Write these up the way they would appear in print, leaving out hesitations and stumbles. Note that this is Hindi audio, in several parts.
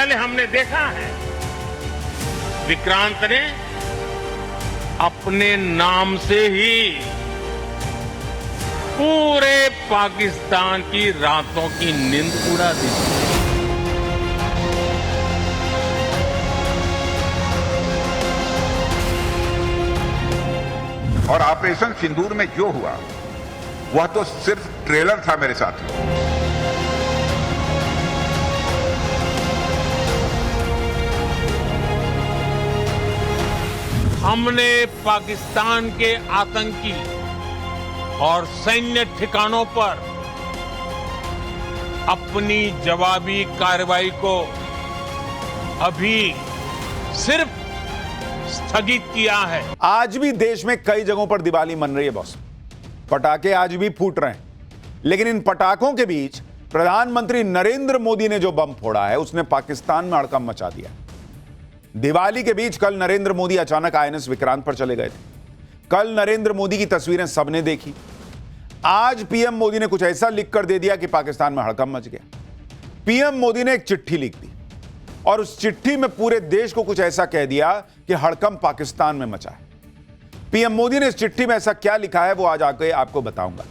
पहले हमने देखा है, विक्रांत ने अपने नाम से ही पूरे पाकिस्तान की रातों की नींद उड़ा दी। और ऑपरेशन सिंदूर में जो हुआ वह तो सिर्फ ट्रेलर था मेरे साथियों। हमने पाकिस्तान के आतंकी और सैन्य ठिकानों पर अपनी जवाबी कार्रवाई को अभी सिर्फ स्थगित किया है। आज भी देश में कई जगहों पर दिवाली मन रही है बॉस, पटाखे आज भी फूट रहे हैं, लेकिन इन पटाखों के बीच प्रधानमंत्री नरेंद्र मोदी ने जो बम फोड़ा है उसने पाकिस्तान में हड़कंप मचा दिया। दिवाली के बीच कल नरेंद्र मोदी अचानक आईएनएस विक्रांत पर चले गए थे। कल नरेंद्र मोदी की तस्वीरें सबने देखी। आज पीएम मोदी ने कुछ ऐसा लिख कर दे दिया कि पाकिस्तान में हड़कंप मच गया। पीएम मोदी ने एक चिट्ठी लिख दी और उस चिट्ठी में पूरे देश को कुछ ऐसा कह दिया कि हड़कंप पाकिस्तान में मचा है। पीएम मोदी ने इस चिट्ठी में ऐसा क्या लिखा है वो आज आके आपको बताऊंगा।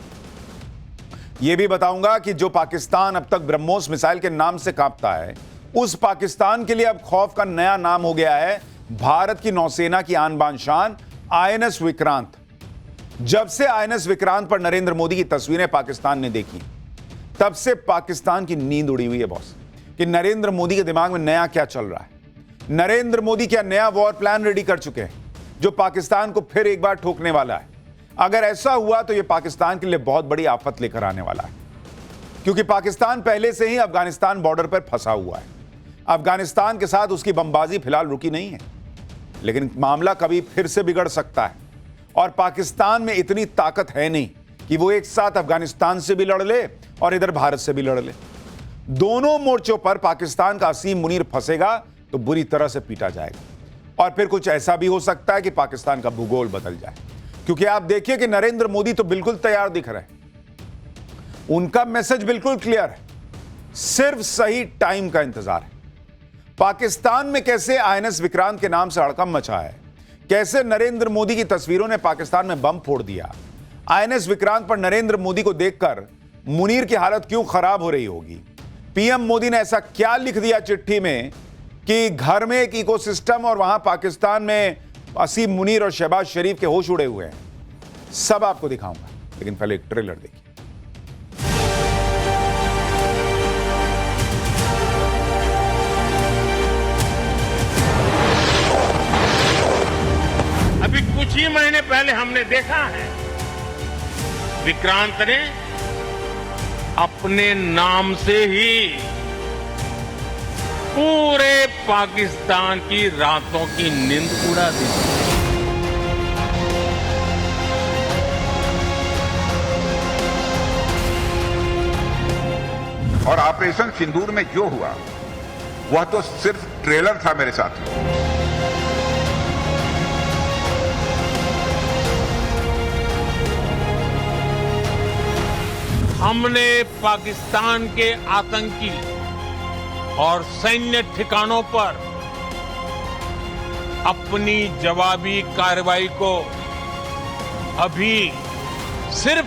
यह भी बताऊंगा कि जो पाकिस्तान अब तक ब्रह्मोस मिसाइल के नाम से कांपता है, उस पाकिस्तान के लिए अब खौफ का नया नाम हो गया है भारत की नौसेना की आन बान शान आईएनएस विक्रांत। जब से आईएनएस विक्रांत पर नरेंद्र मोदी की तस्वीरें पाकिस्तान ने देखी, तब से पाकिस्तान की नींद उड़ी हुई है बॉस, कि नरेंद्र मोदी के दिमाग में नया क्या चल रहा है। नरेंद्र मोदी क्या नया वॉर प्लान रेडी कर चुके हैं जो पाकिस्तान को फिर एक बार ठोकने वाला है। अगर ऐसा हुआ तो यह पाकिस्तान के लिए बहुत बड़ी आफत लेकर आने वाला है, क्योंकि पाकिस्तान पहले से ही अफगानिस्तान बॉर्डर पर फंसा हुआ है। अफगानिस्तान के साथ उसकी बमबाजी फिलहाल रुकी नहीं है, लेकिन मामला कभी फिर से बिगड़ सकता है। और पाकिस्तान में इतनी ताकत है नहीं कि वो एक साथ अफगानिस्तान से भी लड़ ले और इधर भारत से भी लड़ ले। दोनों मोर्चों पर पाकिस्तान का असीम मुनीर फंसेगा तो बुरी तरह से पीटा जाएगा। और फिर कुछ ऐसा भी हो सकता है कि पाकिस्तान का भूगोल बदल जाए, क्योंकि आप देखिए कि नरेंद्र मोदी तो बिल्कुल तैयार दिख रहे हैं। उनका मैसेज बिल्कुल क्लियर है, सिर्फ सही टाइम का इंतजार है। पाकिस्तान में कैसे आईएनएस विक्रांत के नाम से हड़कंप मचा है, कैसे नरेंद्र मोदी की तस्वीरों ने पाकिस्तान में बम फोड़ दिया, आईएनएस विक्रांत पर नरेंद्र मोदी को देखकर मुनीर की हालत क्यों खराब हो रही होगी, पीएम मोदी ने ऐसा क्या लिख दिया चिट्ठी में कि घर में एक इकोसिस्टम और वहां पाकिस्तान में असीम मुनीर और शहबाज शरीफ के होश उड़े हुए हैं, सब आपको दिखाऊंगा। लेकिन पहले एक ट्रेलर देखिए। अभी कुछ ही महीने पहले हमने देखा है, विक्रांत ने अपने नाम से ही पूरे पाकिस्तान की रातों की नींद उड़ा दी। और ऑपरेशन सिंदूर में जो हुआ वह तो सिर्फ ट्रेलर था मेरे साथियों। हमने पाकिस्तान के आतंकी और सैन्य ठिकानों पर अपनी जवाबी कार्रवाई को अभी सिर्फ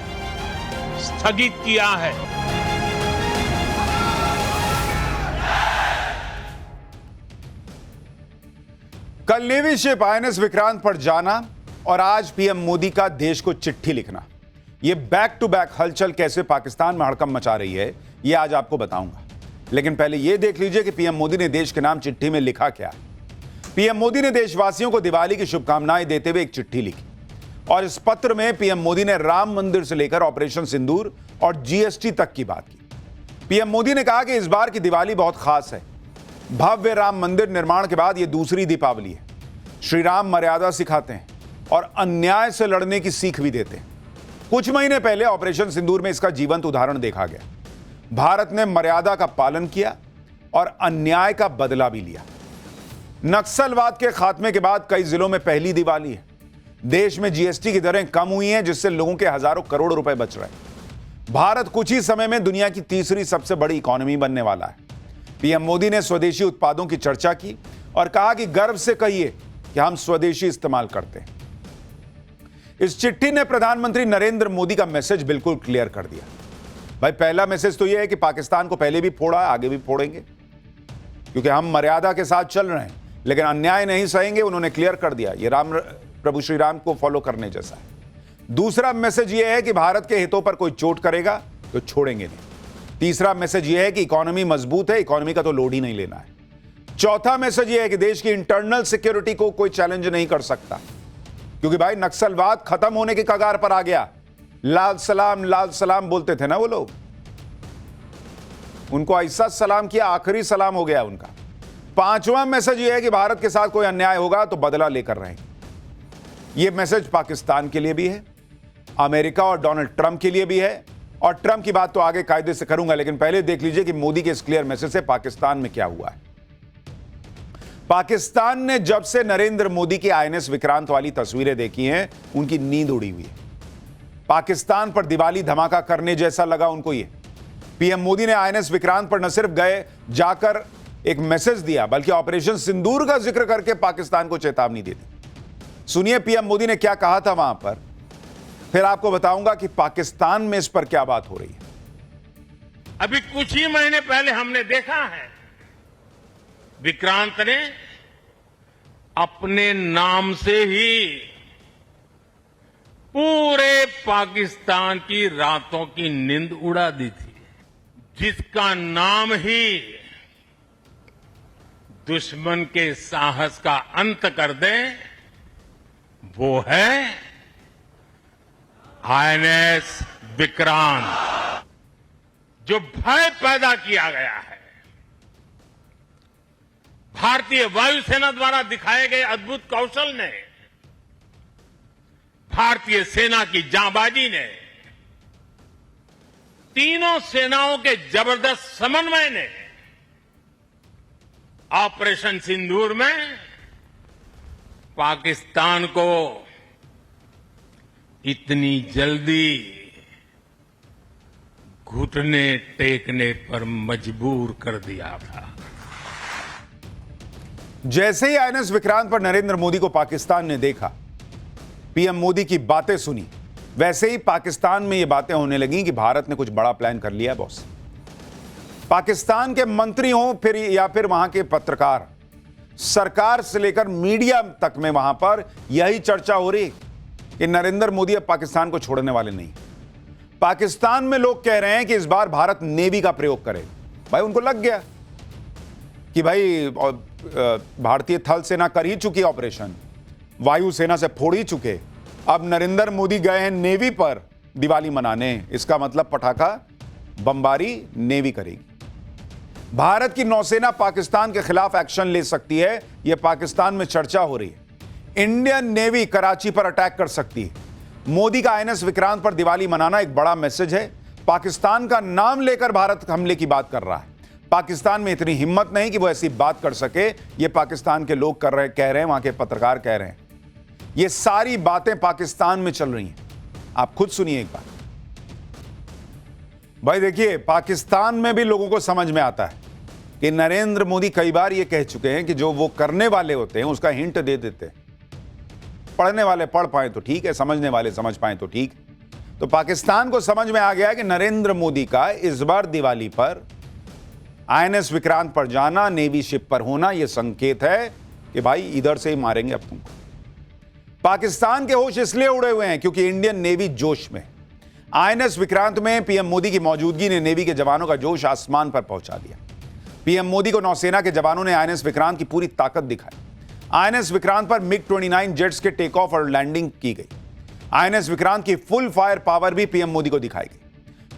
स्थगित किया है। कल नेवी शिप आईएनएस विक्रांत पर जाना और आज पीएम मोदी का देश को चिट्ठी लिखना, यह बैक टू बैक हलचल कैसे पाकिस्तान में हड़कंप मचा रही है, यह आज आपको बताऊंगा। लेकिन पहले यह देख लीजिए कि पीएम मोदी ने देश के नाम चिट्ठी में लिखा क्या। पीएम मोदी ने देशवासियों को दिवाली की शुभकामनाएं देते हुए एक चिट्ठी लिखी और इस पत्र में पीएम मोदी ने राम मंदिर से लेकर ऑपरेशन सिंदूर और जीएसटी तक की बात की। पीएम मोदी ने कहा कि इस बार की दिवाली बहुत खास है। भव्य राम मंदिर निर्माण के बाद यह दूसरी दीपावली है। श्री राम मर्यादा सिखाते हैं और अन्याय से लड़ने की सीख भी देते हैं। कुछ महीने पहले ऑपरेशन सिंदूर में इसका जीवंत उदाहरण देखा गया। भारत ने मर्यादा का पालन किया और अन्याय का बदला भी लिया। नक्सलवाद के खात्मे के बाद कई जिलों में पहली दिवाली है। देश में जीएसटी की दरें कम हुई हैं, जिससे लोगों के हजारों करोड़ रुपए बच रहे हैं। भारत कुछ ही समय में दुनिया की तीसरी सबसे बड़ी इकोनॉमी बनने वाला है। पीएम मोदी ने स्वदेशी उत्पादों की चर्चा की और कहा कि गर्व से कहिए कि हम स्वदेशी इस्तेमाल करते हैं। इस चिट्ठी ने प्रधानमंत्री नरेंद्र मोदी का मैसेज बिल्कुल क्लियर कर दिया। भाई पहला मैसेज तो यह है कि पाकिस्तान को पहले भी फोड़ा, आगे भी फोड़ेंगे, क्योंकि हम मर्यादा के साथ चल रहे हैं, लेकिन अन्याय नहीं सहेंगे। उन्होंने क्लियर कर दिया, ये प्रभु श्री राम को फॉलो करने जैसा है। दूसरा मैसेज यह है कि भारत के हितों पर कोई चोट करेगा तो छोड़ेंगे नहीं। तीसरा मैसेज यह है कि इकोनॉमी मजबूत है, इकोनॉमी का तो लोड ही नहीं लेना है। चौथा मैसेज यह है कि देश की इंटरनल सिक्योरिटी को कोई चैलेंज नहीं कर सकता, क्योंकि भाई नक्सलवाद खत्म होने की कगार पर आ गया। लाल सलाम बोलते थे ना वो लोग, उनको ऐसा सलाम किया, आखिरी सलाम हो गया उनका। पांचवा मैसेज यह है कि भारत के साथ कोई अन्याय होगा तो बदला लेकर रहेंगे। यह मैसेज पाकिस्तान के लिए भी है, अमेरिका और डोनाल्ड ट्रंप के लिए भी है, और ट्रंप की बात तो आगे कायदे से करूंगा, लेकिन पहले देख लीजिए कि मोदी के इस क्लियर मैसेज से पाकिस्तान में क्या हुआ है। पाकिस्तान ने जब से नरेंद्र मोदी की आईएनएस विक्रांत वाली तस्वीरें देखी हैं, उनकी नींद उड़ी हुई है। पाकिस्तान पर दिवाली धमाका करने जैसा लगा उनको ये। पीएम मोदी ने आईएनएस विक्रांत पर न सिर्फ गए जाकर एक मैसेज दिया, बल्कि ऑपरेशन सिंदूर का जिक्र करके पाकिस्तान को चेतावनी दे दी। सुनिए पीएम मोदी ने क्या कहा था वहां पर, फिर आपको बताऊंगा कि पाकिस्तान में इस पर क्या बात हो रही है। अभी कुछ ही महीने पहले हमने देखा है, विक्रांत ने अपने नाम से ही पूरे पाकिस्तान की रातों की नींद उड़ा दी थी, जिसका नाम ही दुश्मन के साहस का अंत कर दे, वो है आईएनएस विक्रांत। जो भय पैदा किया गया है, भारतीय वायुसेना द्वारा दिखाए गए अद्भुत कौशल ने, भारतीय सेना की जांबाजी ने, तीनों सेनाओं के जबरदस्त समन्वय ने ऑपरेशन सिंदूर में पाकिस्तान को इतनी जल्दी घुटने टेकने पर मजबूर कर दिया था। जैसे ही आईएनएस विक्रांत पर नरेंद्र मोदी को पाकिस्तान ने देखा, पीएम मोदी की बातें सुनी, वैसे ही पाकिस्तान में ये बातें होने लगी कि भारत ने कुछ बड़ा प्लान कर लिया बॉस। पाकिस्तान के मंत्री हों फिर या फिर वहां के पत्रकार, सरकार से लेकर मीडिया तक में वहां पर यही चर्चा हो रही कि नरेंद्र मोदी अब पाकिस्तान को छोड़ने वाले नहीं। पाकिस्तान में लोग कह रहे हैं कि इस बार भारत नेवी का प्रयोग करे। भाई उनको लग गया कि भाई भारतीय थल सेना कर ही चुकी ऑपरेशन, वायुसेना से फोड़ ही चुके, अब नरेंद्र मोदी गए हैं नेवी पर दिवाली मनाने, इसका मतलब पटाखा बमबारी नेवी करेगी। भारत की नौसेना पाकिस्तान के खिलाफ एक्शन ले सकती है, यह पाकिस्तान में चर्चा हो रही है। इंडियन नेवी कराची पर अटैक कर सकती है। मोदी का आईएनएस विक्रांत पर दिवाली मनाना एक बड़ा मैसेज है। पाकिस्तान का नाम लेकर भारत हमले की बात कर रहा है। पाकिस्तान में इतनी हिम्मत नहीं कि वो ऐसी बात कर सके, ये पाकिस्तान के लोग कह रहे हैं, वहां के पत्रकार कह रहे हैं। ये सारी बातें पाकिस्तान में चल रही हैं, आप खुद सुनिए एक बार। भाई देखिए, पाकिस्तान में भी लोगों को समझ में आता है कि नरेंद्र मोदी कई बार ये कह चुके हैं कि जो वो करने वाले होते हैं उसका हिंट दे देते हैं। पढ़ने वाले पढ़ पाए तो ठीक है, समझने वाले समझ पाए तो ठीक। तो पाकिस्तान को समझ में आ गया कि नरेंद्र मोदी का इस बार दिवाली पर आईएनएस विक्रांत पर जाना, नेवी शिप पर होना, यह संकेत है कि भाई इधर से ही मारेंगे अब तुमको। पाकिस्तान के होश इसलिए उड़े हुए हैं क्योंकि इंडियन नेवी जोश में। आईएनएस विक्रांत में पीएम मोदी की मौजूदगी ने नेवी के जवानों का जोश आसमान पर पहुंचा दिया। पीएम मोदी को नौसेना के जवानों ने आईएनएस विक्रांत की पूरी ताकत दिखाई। आईएनएस विक्रांत पर MiG-29 जेट्स के टेक ऑफ और लैंडिंग की गई। आईएनएस विक्रांत की फुल फायर पावर भी पीएम मोदी को दिखाई गई।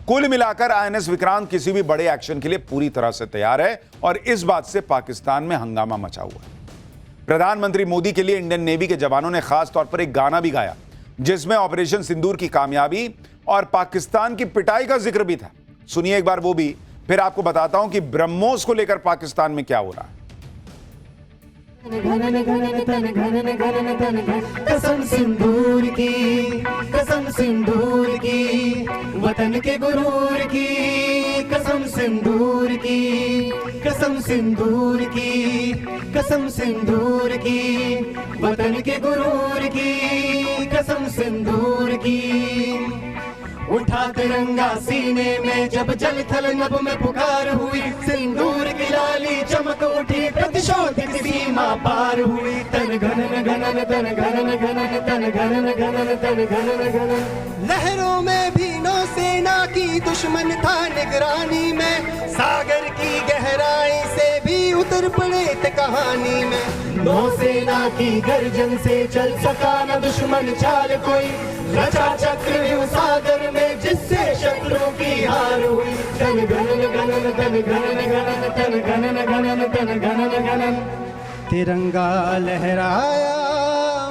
कुल मिलाकर आईएनएस विक्रांत किसी भी बड़े एक्शन के लिए पूरी तरह से तैयार है और इस बात से पाकिस्तान में हंगामा मचा हुआ है। प्रधानमंत्री मोदी के लिए इंडियन नेवी के जवानों ने खास तौर पर एक गाना भी गाया जिसमें ऑपरेशन सिंदूर की कामयाबी और पाकिस्तान की पिटाई का जिक्र भी था। सुनिए एक बार वो भी, फिर आपको बताता हूं कि ब्रह्मोस को लेकर पाकिस्तान में क्या हो रहा है। घनन घनन तन घनन घनन तन घन कसम सिंदूर की वतन के गुरूर की कसम सिंदूर की कसम सिंदूर की कसम सिंदूर की वतन के गुरूर की कसम सिंदूर की उठा तिरंगा सीने में जब जल थल नभ में पुकार हुई सिंदूर की लाली चमक उठी प्रतिशोध की सीमा पार हुई तन घनन घनन तन घनन घनन तन घनन घनन तन घनन घनन लहरों में भी नौसेना की दुश्मन था निगरानी में सागर की गहराई से भी उतर पड़े थे कहानी में नौसेना की गर्जन से चल सका न दुश्मन चाल कोई रचा चक्रव्यूह सागर में जिससे शत्रुओं की हार हुई तन घनन घनन तन घनन घनन तन घनन घनन तन घनन घनन तिरंगा लहराया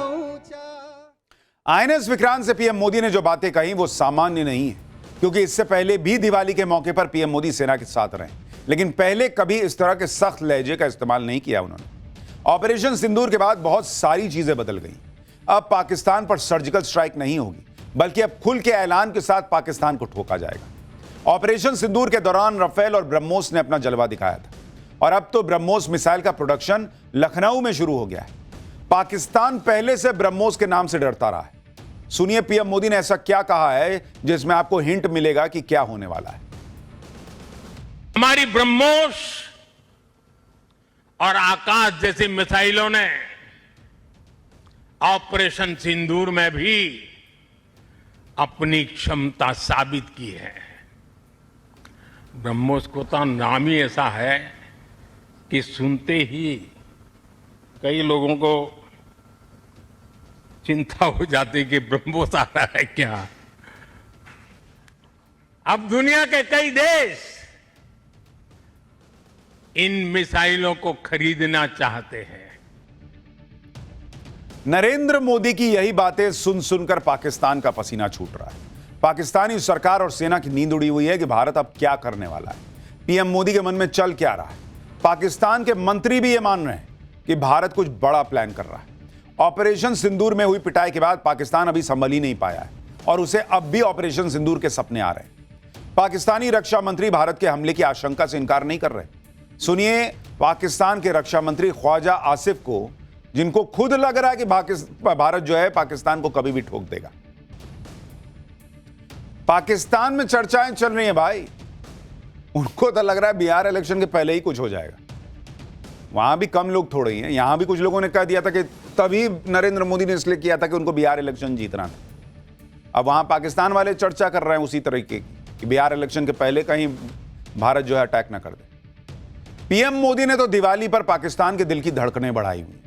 ऊंचा। आईएनएस विक्रांत से पीएम मोदी ने जो बातें कही वो सामान्य नहीं है, क्योंकि इससे पहले भी दिवाली के मौके पर पीएम मोदी सेना के साथ रहे, लेकिन पहले कभी इस तरह के सख्त लहजे का इस्तेमाल नहीं किया उन्होंने। ऑपरेशन सिंदूर के बाद बहुत सारी चीजें बदल गई। अब पाकिस्तान पर सर्जिकल स्ट्राइक नहीं होगी, बल्कि अब खुल के ऐलान के साथ पाकिस्तान को ठोका जाएगा। ऑपरेशन सिंदूर के दौरान राफेल और ब्रह्मोस ने अपना जलवा दिखाया था, और अब तो ब्रह्मोस मिसाइल का प्रोडक्शन लखनऊ में शुरू हो गया है। पाकिस्तान पहले से ब्रह्मोस के नाम से डरता रहा है। सुनिए पीएम मोदी ने ऐसा क्या कहा है जिसमें आपको हिंट मिलेगा कि क्या होने वाला है। हमारी ब्रह्मोस और आकाश जैसी मिसाइलों ने ऑपरेशन सिंदूर में भी अपनी क्षमता साबित की है। ब्रह्मोस को तो नाम ही ऐसा है कि सुनते ही कई लोगों को चिंता हो जाती कि ब्रह्मोस आ रहा है क्या। अब दुनिया के कई देश इन मिसाइलों को खरीदना चाहते हैं। नरेंद्र मोदी की यही बातें सुन सुनकर पाकिस्तान का पसीना छूट रहा है। पाकिस्तानी सरकार और सेना की नींद उड़ी हुई है कि भारत अब क्या करने वाला है, पीएम मोदी के मन में चल क्या रहा है। पाकिस्तान के मंत्री भी ये मान रहे हैं कि भारत कुछ बड़ा प्लान कर रहा है। ऑपरेशन सिंदूर में हुई पिटाई के बाद पाकिस्तान अभी संभल ही नहीं पाया है, और उसे अब भी ऑपरेशन सिंदूर के सपने आ रहे हैं। पाकिस्तानी रक्षा मंत्री भारत के हमले की आशंका से इनकार नहीं कर रहे। सुनिए पाकिस्तान के रक्षा मंत्री ख्वाजा आसिफ को, जिनको खुद लग रहा है कि भारत जो है पाकिस्तान को कभी भी ठोक देगा। पाकिस्तान में चर्चाएं चल रही हैं भाई, उनको तो लग रहा है बिहार इलेक्शन के पहले ही कुछ हो जाएगा। वहां भी कम लोग थोड़े ही हैं, यहां भी कुछ लोगों ने कह दिया था कि तभी नरेंद्र मोदी ने इसलिए किया था कि उनको बिहार इलेक्शन जीतना था। अब वहां पाकिस्तान वाले चर्चा कर रहे हैं उसी तरीके की कि बिहार इलेक्शन के पहले कहीं भारत जो है अटैक ना कर दे। पीएम मोदी ने तो दिवाली पर पाकिस्तान के दिल की धड़कनें बढ़ाई हुई।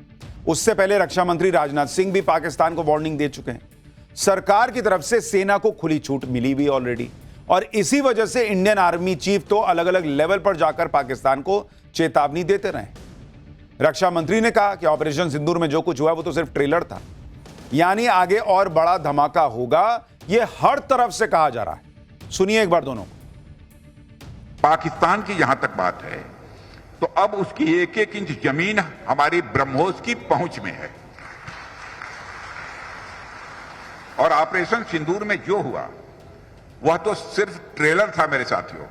उससे पहले रक्षा मंत्री राजनाथ सिंह भी पाकिस्तान को वार्निंग दे चुके हैं। सरकार की तरफ से सेना को खुली छूट मिली हुई ऑलरेडी, और इसी वजह से इंडियन आर्मी चीफ तो अलग अलग लेवल पर जाकर पाकिस्तान को चेतावनी देते रहे। रक्षा मंत्री ने कहा कि ऑपरेशन सिंदूर में जो कुछ हुआ वो तो सिर्फ ट्रेलर था, यानी आगे और बड़ा धमाका होगा, यह हर तरफ से कहा जा रहा है। सुनिए एक बार दोनों। पाकिस्तान की जहां तक बात है तो अब उसकी एक एक इंच जमीन हमारी ब्रह्मोस की पहुंच में है, और ऑपरेशन सिंदूर में जो हुआ वह तो सिर्फ ट्रेलर था मेरे साथियों।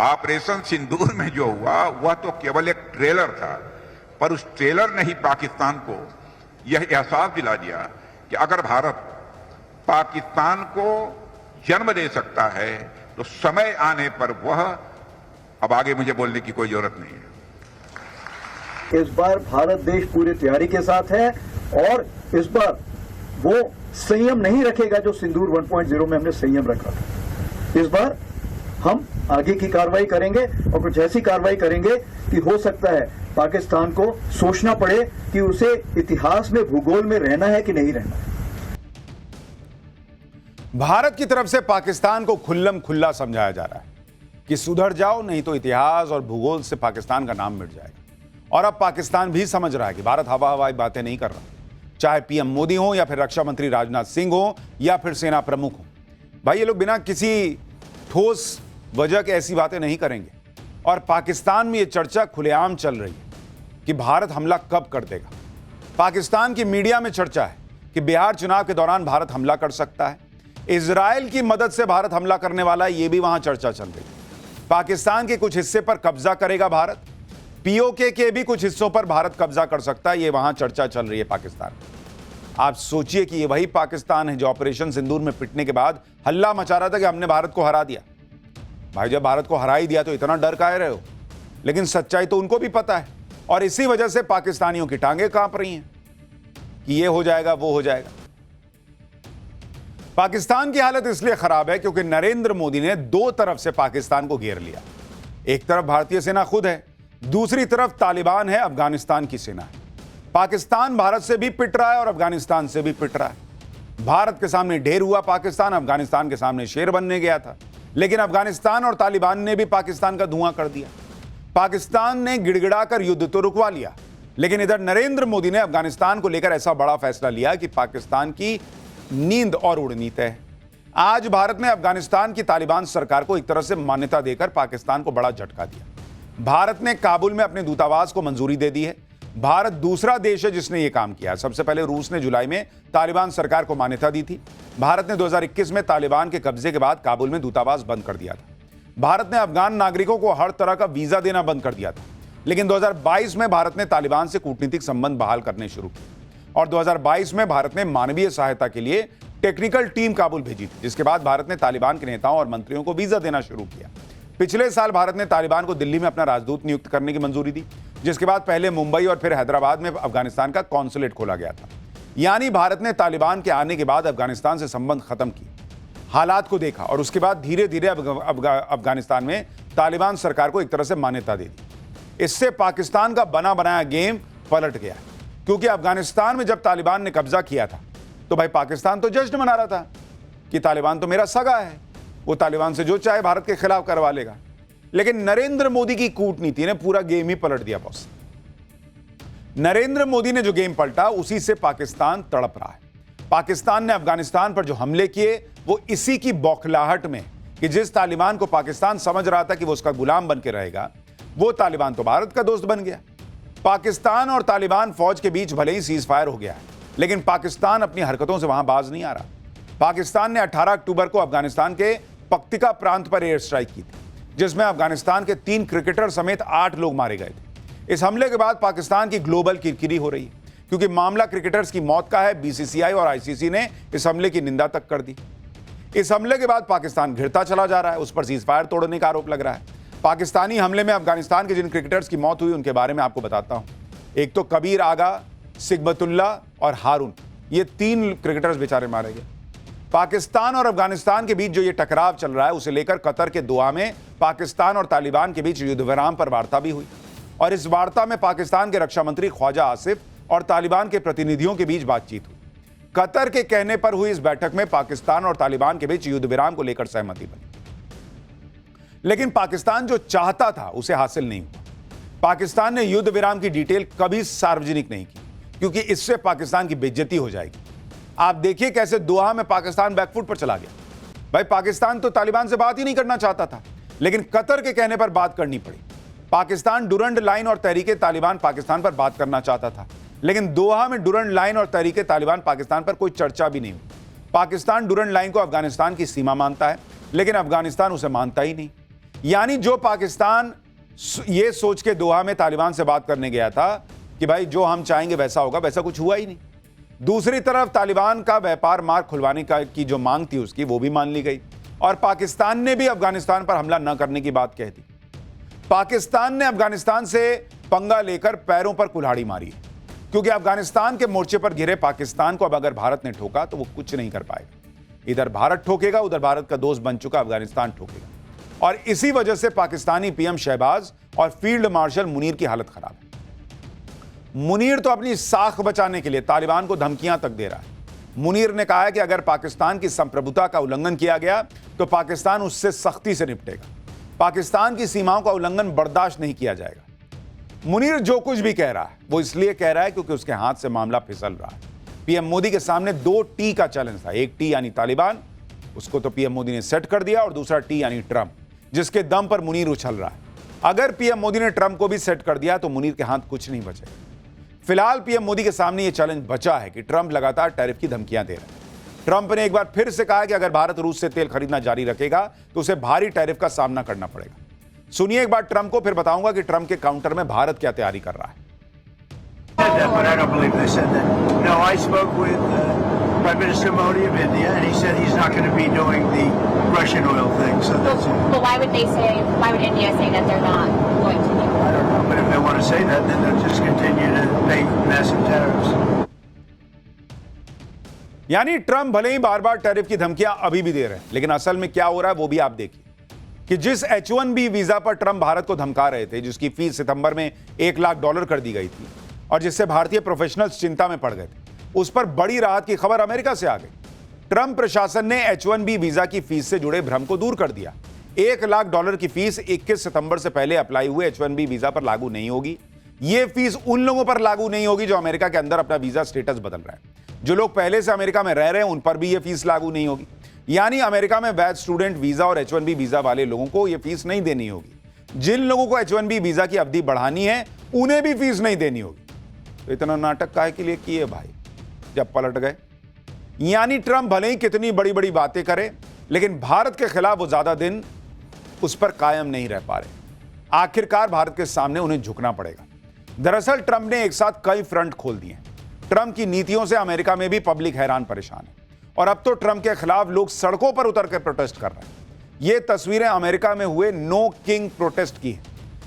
ऑपरेशन सिंदूर में जो हुआ वह तो केवल एक ट्रेलर था, पर उस ट्रेलर ने ही पाकिस्तान को यह एहसास दिला दिया कि अगर भारत पाकिस्तान को जन्म दे सकता है तो समय आने पर वह, अब आगे मुझे बोलने की कोई जरूरत नहीं है। इस बार भारत देश पूरी तैयारी के साथ है, और इस बार वो संयम नहीं रखेगा जो सिंदूर 1.0 में हमने संयम रखा था। इस बार हम आगे की कार्रवाई करेंगे, और कुछ ऐसी कार्रवाई करेंगे कि हो सकता है पाकिस्तान को सोचना पड़े कि उसे इतिहास में, भूगोल में रहना है कि नहीं रहना है। भारत की तरफ से पाकिस्तान को खुल्लम खुल्ला समझाया जा रहा है कि सुधर जाओ, नहीं तो इतिहास और भूगोल से पाकिस्तान का नाम मिट जाएगा। और अब पाकिस्तान भी समझ रहा है कि भारत हवा हवाई बातें नहीं कर रहा, चाहे पीएम मोदी हो या फिर रक्षा मंत्री राजनाथ सिंह हो या फिर सेना प्रमुख हो। भाई ये लोग बिना किसी ठोस वजह के ऐसी बातें नहीं करेंगे, और पाकिस्तान में ये चर्चा खुलेआम चल रही है। कि भारत हमला कब कर देगा। पाकिस्तान की मीडिया में चर्चा है कि बिहार चुनाव के दौरान भारत हमला कर सकता है। इजराइल की मदद से भारत हमला करने वाला है, यह भी वहां चर्चा चल रही है। पाकिस्तान के कुछ हिस्से पर कब्जा करेगा भारत। पीओके के भी कुछ हिस्सों पर भारत कब्जा कर सकता है, यह वहां चर्चा चल रही है पाकिस्तान। आप सोचिए कि ये वही पाकिस्तान है जो ऑपरेशन सिंदूर में पिटने के बाद हल्ला मचा रहा था कि हमने भारत को हरा दिया। भाई जब भारत को हरा ही दिया तो इतना डर काहे रहे हो। लेकिन सच्चाई तो उनको भी पता है और इसी वजह से पाकिस्तानियों की टांगें कांप रही हैं कि ये हो जाएगा वो हो जाएगा। पाकिस्तान की हालत इसलिए खराब है क्योंकि नरेंद्र मोदी ने दो तरफ से पाकिस्तान को घेर लिया। एक तरफ भारतीय सेना खुद है, दूसरी तरफ तालिबान है, अफगानिस्तान की सेना है। पाकिस्तान भारत से भी पिट रहा है और अफगानिस्तान से भी पिट रहा है। भारत के सामने ढेर हुआ पाकिस्तान, अफगानिस्तान के सामने शेर बनने गया था। लेकिन अफगानिस्तान और तालिबान ने भी पाकिस्तान का धुआं कर दिया। पाकिस्तान ने गिड़गिड़ाकर युद्ध तो रुकवा लिया, लेकिन इधर नरेंद्र मोदी ने अफगानिस्तान को लेकर ऐसा बड़ा फैसला लिया कि पाकिस्तान की नींद और उड़नी तय है। आज भारत ने अफगानिस्तान की तालिबान सरकार को एक तरह से मान्यता देकर पाकिस्तान को बड़ा झटका दिया। भारत ने काबुल में अपने दूतावास को मंजूरी दे दी है। भारत दूसरा देश है जिसने यह काम किया। सबसे पहले रूस ने जुलाई में तालिबान सरकार को मान्यता दी थी। भारत ने 2021 में तालिबान के कब्जे के बाद काबुल में दूतावास बंद कर दिया था। भारत ने अफगान नागरिकों को हर तरह का वीजा देना बंद कर दिया था। लेकिन 2022 में भारत ने तालिबान से कूटनीतिक संबंध बहाल करने शुरू किए और 2022 में भारत ने मानवीय सहायता के लिए टेक्निकल टीम काबुल भेजी थी, जिसके बाद भारत ने तालिबान के नेताओं और मंत्रियों को वीजा देना शुरू किया। पिछले साल भारत ने तालिबान को दिल्ली में अपना राजदूत नियुक्त करने की मंजूरी दी, जिसके बाद पहले मुंबई और फिर हैदराबाद में अफगानिस्तान का कॉन्सुलेट खोला गया था। यानी भारत ने तालिबान के आने के बाद अफगानिस्तान से संबंध खत्म किए, हालात को देखा और उसके बाद धीरे धीरे अफगानिस्तान में तालिबान सरकार को एक तरह से मान्यता दे दी। इससे पाकिस्तान का बना बनाया गेम पलट गया, क्योंकि अफगानिस्तान में जब तालिबान ने कब्जा किया था तो भाई पाकिस्तान तो जश्न मना रहा था कि तालिबान तो मेरा सगा है, वो तालिबान से जो चाहे भारत के खिलाफ करवा लेगा। लेकिन नरेंद्र मोदी की कूटनीति ने पूरा गेम ही पलट दिया बॉस। नरेंद्र मोदी ने जो गेम पलटा उसी से पाकिस्तान तड़प रहा है। पाकिस्तान ने अफगानिस्तान पर जो हमले किए वो इसी की बौखलाहट में कि जिस तालिबान को पाकिस्तान समझ रहा था कि वो उसका गुलाम बन के रहेगा, वो तालिबान तो भारत का दोस्त बन गया। पाकिस्तान और तालिबान फौज के बीच भले ही सीज फायर हो गया है, लेकिन पाकिस्तान अपनी हरकतों से वहां बाज नहीं आ रहा। पाकिस्तान ने 18 अक्टूबर को अफगानिस्तान के पक्तिका प्रांत पर एयर स्ट्राइक की थी, जिसमें अफगानिस्तान के 3 क्रिकेटर समेत 8 लोग मारे गए थे। इस हमले के बाद पाकिस्तान की ग्लोबल किरकिरी हो रही है, क्योंकि मामला क्रिकेटर्स की मौत का है। बीसीसीआई और आईसीसी ने इस हमले की निंदा तक कर दी। इस हमले के बाद पाकिस्तान घिरता चला जा रहा है, उस पर सीज फायर तोड़ने का आरोप लग रहा है। पाकिस्तानी हमले में अफगानिस्तान के जिन क्रिकेटर्स की मौत हुई उनके बारे में आपको बताता हूं। एक तो कबीर आगा, सिगबतुल्ला और हारून, ये 3 क्रिकेटर्स बेचारे मारे गए। पाकिस्तान और अफगानिस्तान के बीच जो ये टकराव चल रहा है उसे लेकर कतर के दोहा में पाकिस्तान और तालिबान के बीच युद्ध विराम पर वार्ता भी हुई और इस वार्ता में पाकिस्तान के रक्षा मंत्री ख्वाजा आसिफ और तालिबान के प्रतिनिधियों के बीच बातचीत हुई। कतर के कहने पर हुई इस बैठक में पाकिस्तान और तालिबान के बीच युद्ध विराम को लेकर सहमति बनी, लेकिन पाकिस्तान जो चाहता था उसे हासिल नहीं हुआ। पाकिस्तान ने युद्ध विराम की डिटेल कभी सार्वजनिक नहीं की, क्योंकि इससे पाकिस्तान की बेइज्जती हो जाएगी। आप देखिए कैसे दोहा में पाकिस्तान बैकफुट पर चला गया। भाई पाकिस्तान तो तालिबान से बात ही नहीं करना चाहता था, लेकिन कतर के कहने पर बात करनी पड़ी। पाकिस्तान डुरंड लाइन और तहरीके तालिबान पाकिस्तान पर बात करना चाहता था, लेकिन दोहा में डुरंड लाइन और तहरीके तालिबान पाकिस्तान पर कोई चर्चा भी नहीं हुई। पाकिस्तान डुरंड लाइन को अफगानिस्तान की सीमा मानता है, लेकिन अफगानिस्तान उसे मानता ही नहीं। यानी जो पाकिस्तान ये सोच के दोहा में तालिबान से बात करने गया था कि भाई जो हम चाहेंगे वैसा होगा, वैसा कुछ हुआ ही नहीं। दूसरी तरफ तालिबान का व्यापार मार्ग खुलवाने की जो मांग थी उसकी वो भी मान ली गई और पाकिस्तान ने भी अफगानिस्तान पर हमला न करने की बात कह दी। पाकिस्तान ने अफगानिस्तान से पंगा लेकर पैरों पर कुल्हाड़ी मारी है, क्योंकि अफगानिस्तान के मोर्चे पर घिरे पाकिस्तान को अब अगर भारत ने ठोका तो वो कुछ नहीं कर पाएगा। इधर भारत ठोकेगा, उधर भारत का दोस्त बन चुका अफगानिस्तान ठोकेगा। और इसी वजह से पाकिस्तानी पीएम शहबाज और फील्ड मार्शल मुनीर की हालत खराब है। मुनीर तो अपनी साख बचाने के लिए तालिबान को धमकियां तक दे रहा है। मुनीर ने कहा है कि अगर पाकिस्तान की संप्रभुता का उल्लंघन किया गया तो पाकिस्तान उससे सख्ती से निपटेगा। पाकिस्तान की सीमाओं का उल्लंघन बर्दाश्त नहीं किया जाएगा। मुनीर जो कुछ भी कह रहा है वो इसलिए कह रहा है क्योंकि उसके हाथ से मामला फिसल रहा है। पीएम मोदी के सामने 2 टी का चैलेंज था। एक टी यानी तालिबान, उसको तो पीएम मोदी ने सेट कर दिया, और दूसरा टी यानी ट्रंप, जिसके दम पर मुनीर उछल रहा है। अगर पीएम मोदी ने ट्रंप को भी सेट कर दिया तो मुनीर के हाथ कुछ नहीं बचेगा। फिलहाल पीएम मोदी के सामने यह चैलेंज बचा है कि ट्रंप लगातार टैरिफ की धमकियां दे रहे हैं। ट्रंप ने एक बार फिर से कहा कि अगर भारत रूस से तेल खरीदना जारी रखेगा तो उसे भारी टैरिफ का सामना करना पड़ेगा। सुनिए एक बार ट्रंप को, फिर बताऊंगा कि ट्रंप के काउंटर में भारत क्या तैयारी कर रहा है। But I don't believe they said that. No, I spoke with Prime Minister Modi of India, and he said he's not going to be doing the Russian oil thing. So that's it. But why would India say that they're not going to do I don't know, but if they want to say that, then they'll just continue to pay massive tariffs. यानी ट्रंप भले ही बार बार टैरिफ की धमकियां अभी भी दे रहे हैं, लेकिन असल में क्या हो रहा है वो भी आप देखिए कि जिस H1B वीजा पर ट्रंप भारत को धमका रहे थे, जिसकी फीस सितंबर में $1 लाख कर दी गई थी और जिससे भारतीय प्रोफेशनल्स चिंता में पड़ गए थे, उस पर बड़ी राहत की खबर अमेरिका से आ गई। ट्रंप प्रशासन ने H1B वीजा की फीस से जुड़े भ्रम को दूर कर दिया। $1 लाख की फीस 21 सितंबर से पहले अप्लाई हुए H1B वीजा पर लागू नहीं होगी। यह फीस उन लोगों पर लागू नहीं होगी जो अमेरिका के अंदर अपना वीजा स्टेटस बदल रहे हैं। जो लोग पहले से अमेरिका में रह रहे हैं उन पर भी यह फीस लागू नहीं होगी। यानी अमेरिका में वैध स्टूडेंट वीजा और H1B वीजा वाले लोगों को यह फीस नहीं देनी होगी। जिन लोगों को H1B वीजा की अवधि बढ़ानी है उन्हें भी फीस नहीं देनी होगी। तो इतना नाटक काहे के लिए किए भाई, जब पलट गए। यानी ट्रंप भले ही कितनी बड़ी बड़ी बातें करे, लेकिन भारत के खिलाफ वो ज्यादा दिन उस पर कायम नहीं रह पा रहे। आखिरकार भारत के सामने उन्हें झुकना पड़ेगा। दरअसल ट्रंप ने एक साथ कई फ्रंट खोल दिए। ट्रंप की नीतियों से अमेरिका में भी पब्लिक हैरान परेशान है और अब तो ट्रंप के खिलाफ लोग सड़कों पर उतर कर प्रोटेस्ट कर रहे हैं। ये तस्वीरें अमेरिका में हुए नो किंग प्रोटेस्ट की हैं।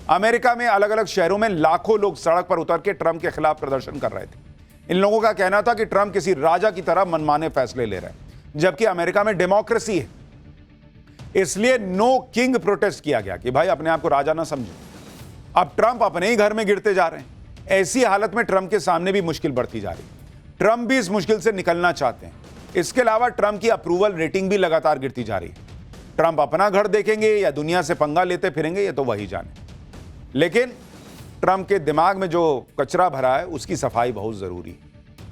अमेरिका में अलग अलग शहरों में लाखों लोग सड़क पर उतर के ट्रंप के खिलाफ प्रदर्शन कर रहे थे। इन लोगों का कहना था कि ट्रंप किसी राजा की तरह मनमाने फैसले ले रहे हैं, जबकि अमेरिका में डेमोक्रेसी है। इसलिए नो किंग प्रोटेस्ट किया गया कि भाई अपने आप को राजा ना समझो। अब ट्रंप अपने ही घर में गिरते जा रहे हैं। ऐसी हालत में ट्रंप के सामने भी मुश्किल बढ़ती जा रही है। ट्रंप भी इस मुश्किल से निकलना चाहते हैं। इसके अलावा ट्रंप की अप्रूवल रेटिंग भी लगातार गिरती जा रही है। ट्रंप अपना घर देखेंगे या दुनिया से पंगा लेते फिरेंगे, ये तो वही जाने। लेकिन ट्रंप के दिमाग में जो कचरा भरा है उसकी सफाई बहुत जरूरी है।